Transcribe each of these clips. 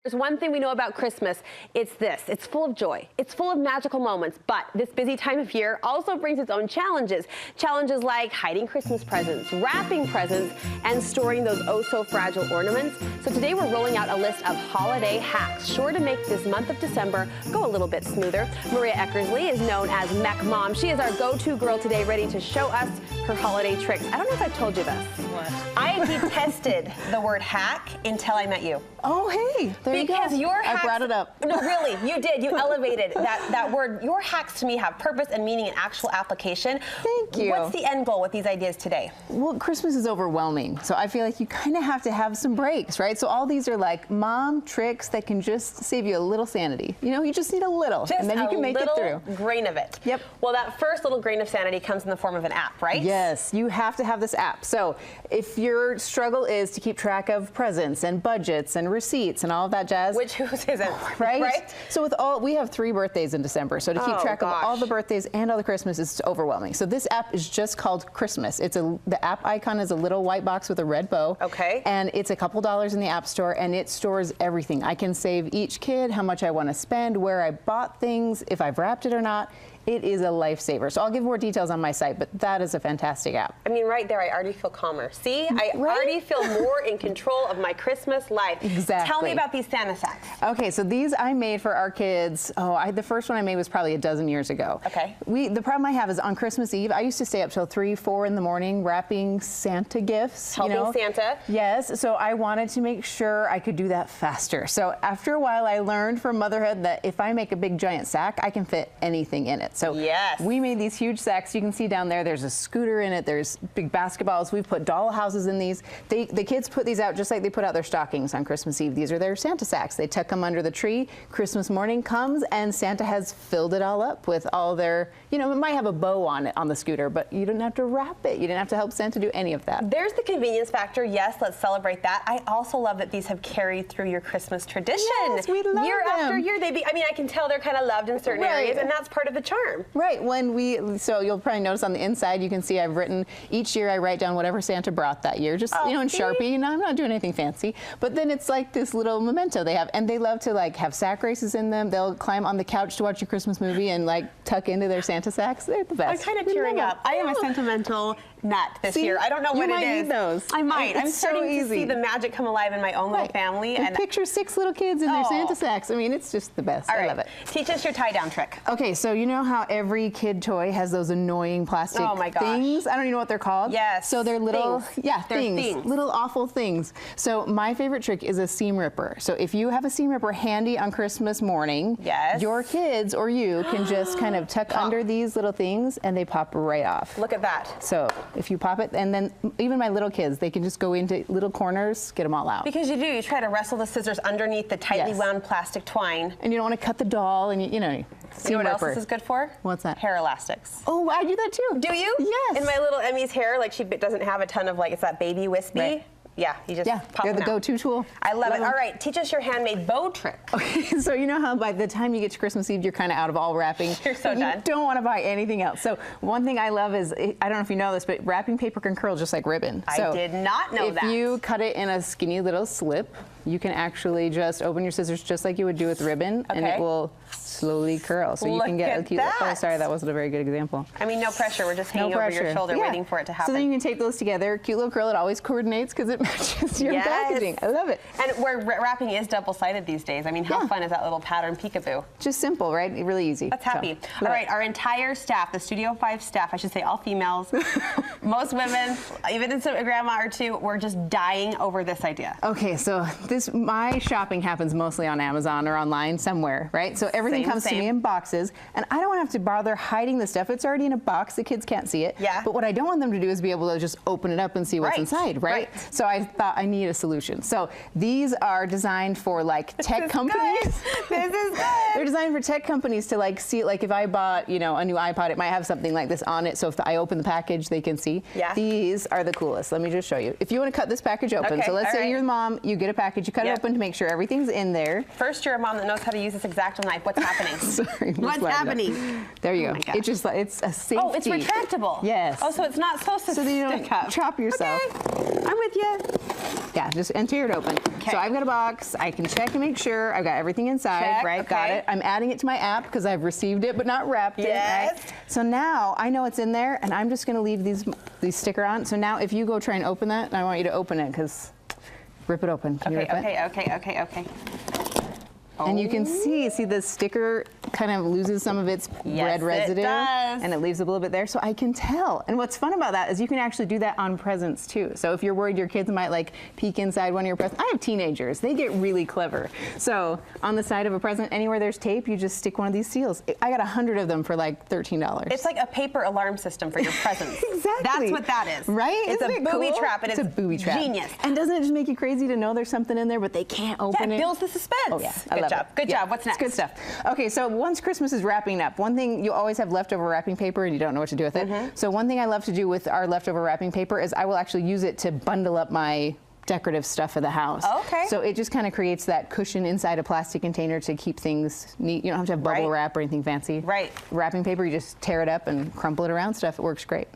There's one thing we know about Christmas, it's this. It's full of joy. It's full of magical moments, but this busy time of year also brings its own challenges. Challenges like hiding Christmas presents, wrapping presents, and storing those oh-so-fragile ornaments. So today we're rolling out a list of holiday hacks, sure to make this month of December go a little bit smoother. Maria Eckersley is known as MeckMom. She is our go-to girl today, ready to show us her holiday tricks. I don't know if I told you this. What? I detested the word hack until I met you. Oh, hey, there you go. Because your hacks, I brought it up. No, really, you did. You elevated that word. Your hacks to me have purpose and meaning and actual application. Thank you. What's the end goal with these ideas today? Well, Christmas is overwhelming, so I feel like you kind of have to have some breaks, right? So all these are like mom tricks that can just save you a little sanity. You know, you just need a little, Just and then you can make it through. A grain of it. Yep. Well, that first little grain of sanity comes in the form of an app, right? Yes, you have to have this app. So if your struggle is to keep track of presents and budgets and receipts and all of that jazz. Which whose isn't? Right? So with we have 3 birthdays in December. So to keep track of all the birthdays and all the Christmas is overwhelming. So this app is just called Christmas. The app icon is a little white box with a red bow. Okay. And it's a couple dollars in the App Store, and it stores everything. I can save each kid how much I want to spend, where I bought things, if I've wrapped it or not. It is a lifesaver. So I'll give more details on my site, but that is a fantastic app. I mean, right there, I already feel calmer. See, I already feel more in control of my Christmas life. Exactly. Tell me about these Santa sacks. Okay, so these I made for our kids. The first one I made was probably a dozen years ago. Okay. The problem I have is on Christmas Eve, I used to stay up till 3, 4 in the morning wrapping Santa gifts. Helping Santa. Yes, so I wanted to make sure I could do that faster. So after a while, I learned from motherhood that if I make a big giant sack, I can fit anything in it. So yes, we made these huge sacks. You can see down there, there's a scooter in it. There's big basketballs. We've put doll houses in these. The kids put these out just like they put out their stockings on Christmas Eve. These are their Santa sacks. They tuck them under the tree. Christmas morning comes, and Santa has filled it all up with all their, it might have a bow on it on the scooter, but you didn't have to wrap it. You didn't have to help Santa do any of that. There's the convenience factor. Yes, let's celebrate that. I also love that these have carried through your Christmas tradition. Yes, we love year them. After year, I can tell they're kind of loved in certain areas, and that's part of the charm. Right. So you'll probably notice on the inside, you can see I've written, each year I write down whatever Santa brought that year, just, in Sharpie. I'm not doing anything fancy, but then it's like this little memento they have, and they love to have sack races in them. They'll climb on the couch to watch a Christmas movie and tuck into their Santa sacks. They're the best. I'm kind of tearing up. I am a sentimental nut this year. I don't know what it is. You might need those. I might. I'm starting to see the magic come alive in my own little family. And picture 6 little kids in their Santa sacks. I mean, it's just the best. I love it. Teach us your tie-down trick. Okay, so you know how every kid toy has those annoying plastic things? I don't even know what they're called. Yes. So they're little, things. Little awful things. So my favorite trick is a seam ripper. So if you have a seam ripper handy on Christmas morning, your kids or you can just kind of tuck under these little things, and they pop right off. Look at that. So if you pop it, and then even my little kids, they can just go into little corners, get them all out. Because you try to wrestle the scissors underneath the tightly wound plastic twine. And you don't want to cut the doll, and you know what else this is good for? What's that? Hair elastics. Oh, I do that too. Do you? Yes. In my little Emmy's hair, she doesn't have a ton of it's that baby wispy. Right. Yeah, you just pop they're them the go-to tool. I love it. All right, teach us your handmade bow trick. Okay, so you know how by the time you get to Christmas Eve, you're kind of out of all wrapping. You're so done. You don't want to buy anything else. So one thing I love is, I don't know if you know this, but wrapping paper can curl just like ribbon. I did not know that. If you cut it in a skinny little slip, you can actually just open your scissors just like you would do with ribbon, and it will slowly curl. So you can get a cute, oh, sorry, that wasn't a very good example. I mean, no pressure. We're just hanging over your shoulder waiting for it to happen. So then you can take those together. Cute little curl. It always coordinates because it matches your packaging. I love it. And where wrapping is double-sided these days. I mean, how fun is that little pattern peekaboo? Just simple, right? Really easy. That's happy. All right, our entire staff, the Studio 5 staff, I should say all females, most women, even a grandma or two, we're just dying over this idea. Okay, so my shopping happens mostly on Amazon or online somewhere, right? So everything comes to me in boxes, and I don't want to have to bother hiding the stuff. It's already in a box. The kids can't see it. Yeah. But what I don't want them to do is be able to just open it up and see what's inside, right? So I thought I need a solution. So these are designed for tech companies. This is good. They're designed for tech companies to see, if I bought, a new iPod, it might have something like this on it. So if I open the package, they can see. Yeah. These are the coolest. Let me just show you. If you want to cut this package open, so let's say you're the mom, you get a package, you cut it open to make sure everything's in there. First, you're a mom that knows how to use this X-Acto knife. What's happening? Sorry. What's happening? There you go. It's just it's a safety. Oh, it's retractable. Yes. Oh, so it's not supposed to so that you don't stick up. chop yourself. Okay. I'm with you. Yeah, just tear it open. Okay. So I've got a box. I can check and make sure I've got everything inside, Check, right? okay. Got it. I'm adding it to my app because I've received it but not wrapped it, right? So now I know it's in there, and I'm just going to leave these sticker on. So now if you go try and open that, and I want you to open it because rip it open. Can you rip it? Okay. And you can see the sticker kind of loses some of its red residue. It does. And it leaves a little bit there, so I can tell. And what's fun about that is you can actually do that on presents too. So if you're worried your kids might like peek inside one of your presents, I have teenagers, they get really clever. So on the side of a present, anywhere there's tape, you just stick one of these seals. I got 100 of them for like $13. It's like a paper alarm system for your presents. Exactly. That's what that is. Right? It's Isn't a it booby cool? trap. It's a booby trap. Genius. And doesn't it just make you crazy to know there's something in there, but they can't open Yeah, it? it builds the suspense. Oh yeah, I Good love job. it. Good job. What's next? It's good stuff. Okay, so once Christmas is wrapping up, one thing, you always have leftover wrapping paper and you don't know what to do with it. So one thing I love to do with our leftover wrapping paper is I will actually use it to bundle up my decorative stuff of the house. Okay. So it just kind of creates that cushion inside a plastic container to keep things neat. You don't have to have bubble wrap or anything fancy. Right. Wrapping paper, you just tear it up and crumple it around stuff. It works great.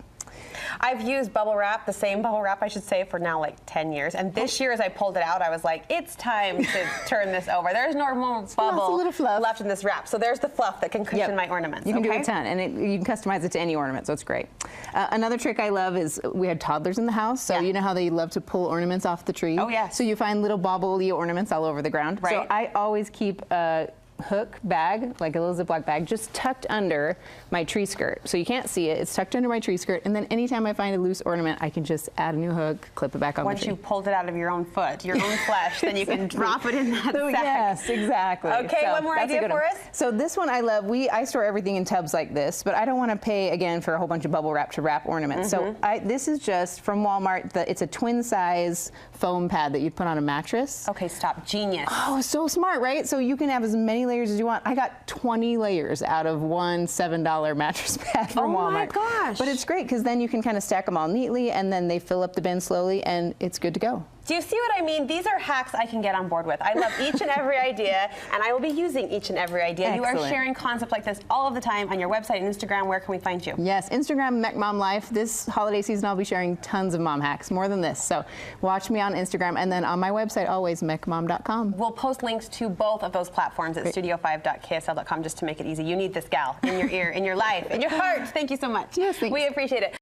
I've used bubble wrap, the same bubble wrap I should say, for now like 10 years. And this year as I pulled it out, I was like, it's time to turn this over. There's no more bubble left in this wrap. So there's the fluff that can cushion my ornaments. You can do a ton, and you can customize it to any ornament, so it's great. Another trick I love is we had toddlers in the house, so you know how they love to pull ornaments off the tree? Oh, yes. So you find little bobbly ornaments all over the ground. Right. So I always keep a hook bag, like a little Ziploc bag, just tucked under my tree skirt. So you can't see it. It's tucked under my tree skirt, and then anytime I find a loose ornament, I can just add a new hook, clip it back on the tree. Once you pulled it out of your own foot, your own flesh, then you can drop it in that sack. Yes, exactly. Okay, so one more that's a idea good for one. us? So this one I love. I store everything in tubs like this, but I don't want to pay again for a whole bunch of bubble wrap to wrap ornaments. So this is just from Walmart. It's a twin size foam pad that you put on a mattress. Okay, stop. Genius. Oh, so smart, right? So you can have as many layers as you want. I got 20 layers out of one $7 mattress pad from Walmart. Oh my gosh. But it's great because then you can kind of stack them all neatly, and then they fill up the bin slowly, and it's good to go. Do you see what I mean? These are hacks I can get on board with. I love each and every idea, and I will be using each and every idea. Excellent. You are sharing concepts like this all of the time on your website and Instagram. Where can we find you? Yes, Instagram, MeckMomLife. This holiday season, I'll be sharing tons of mom hacks, more than this. So watch me on Instagram, and then on my website, always, MeckMom.com. We'll post links to both of those platforms at studio5.ksl.com just to make it easy. You need this gal in your ear, in your life, in your heart. Thank you so much. Yes, thanks. We appreciate it.